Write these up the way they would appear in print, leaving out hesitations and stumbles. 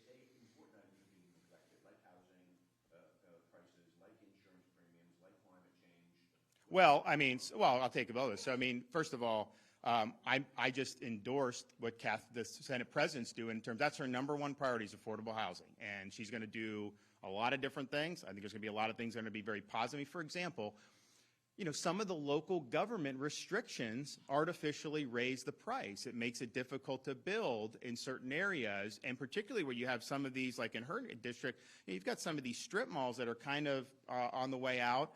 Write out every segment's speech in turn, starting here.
say important items are being neglected, like housing prices, like insurance premiums, like climate change? Well, I mean, well, I'll take about this. So, I mean, first of all, I just endorsed what the Senate President's doing in terms, that's her #1 priority is affordable housing. And she's going to do a lot of different things. I think there's going to be a lot of things that are going to be very positive. For example, you know, some of the local government restrictions artificially raise the price. It makes it difficult to build in certain areas, and particularly where you have some of these, like in her district, you've got some of these strip malls that are kind of on the way out.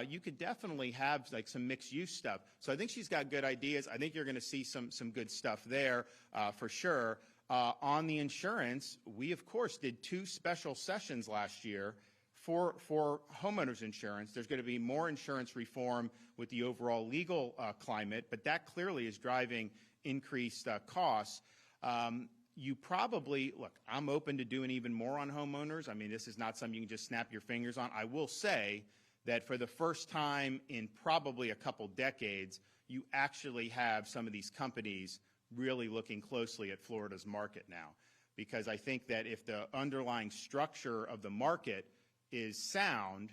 You could definitely have like some mixed use stuff. So I think she's got good ideas. I think you're going to see some good stuff there for sure. On the insurance, we of course did 2 special sessions last year for homeowners insurance. There's going to be more insurance reform with the overall legal climate, but that clearly is driving increased costs. You probably, look, I'm open to doing even more on homeowners. I mean, this is not something you can just snap your fingers on. I will say that for the first time in probably a couple decades, you actually have some of these companies really looking closely at Florida's market now. Because I think that if the underlying structure of the market is sound,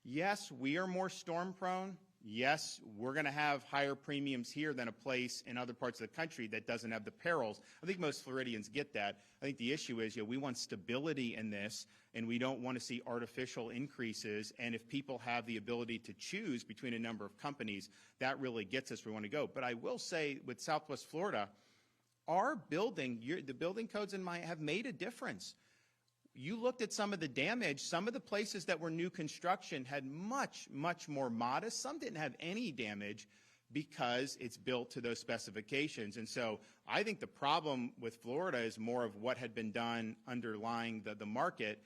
yes, we are more storm prone. Yes, we're going to have higher premiums here than a place in other parts of the country that doesn't have the perils. I think most Floridians get that. I think the issue is, you know, we want stability in this, and we don't want to see artificial increases. And if people have the ability to choose between a number of companies, that really gets us where we want to go. But I will say with Southwest Florida, our building, the building codes in Miami have made a difference. You looked at some of the damage. Some of the places that were new construction had much, much more modest. Some didn't have any damage because it's built to those specifications. And so I think the problem with Florida is more of what had been done underlying the market.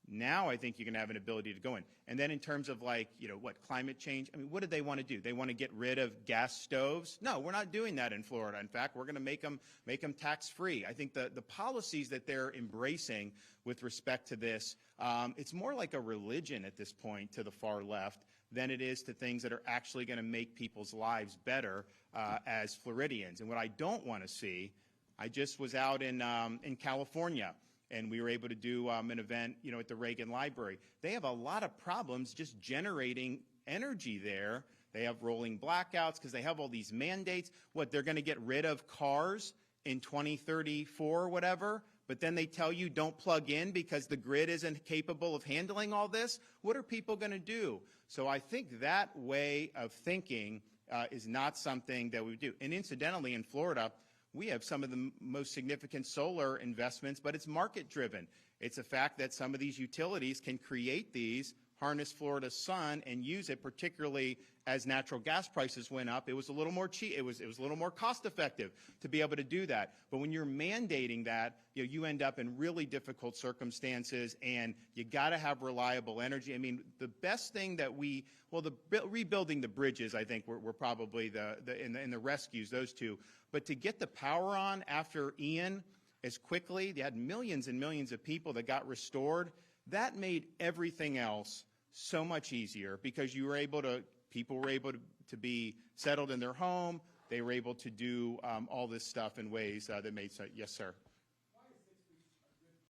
Now I think you're going to have an ability to go in. And then in terms of like, you know, what, climate change, I mean, what do they want to do? They want to get rid of gas stoves? No, we're not doing that in Florida. In fact, we're going to make them tax-free. I think the policies that they're embracing with respect to this, it's more like a religion at this point to the far left than it is to things that are actually going to make people's lives better as Floridians. And what I don't want to see, I just was out in California, and we were able to do an event, you know, at the Reagan Library. They have a lot of problems just generating energy there. They have rolling blackouts because they have all these mandates. What, they're going to get rid of cars in 2034 or whatever, but then they tell you don't plug in because the grid isn't capable of handling all this? What are people going to do? So I think that way of thinking is not something that we do. And incidentally, in Florida, we have some of the most significant solar investments, but it's market-driven. It's a fact that some of these utilities can create these, harness Florida's sun, and use it, particularly as natural gas prices went up. It was a little more cheap. It was a little more cost-effective to be able to do that. But when you're mandating that, you know, you end up in really difficult circumstances, and you got to have reliable energy. I mean, the best thing that rebuilding the bridges, I think, were probably in the rescues, those two. But to get the power on after Ian as quickly, they had millions and millions of people that got restored. That made everything else so much easier because people were able to be settled in their home. They were able to do all this stuff in ways that made sense. Yes, sir.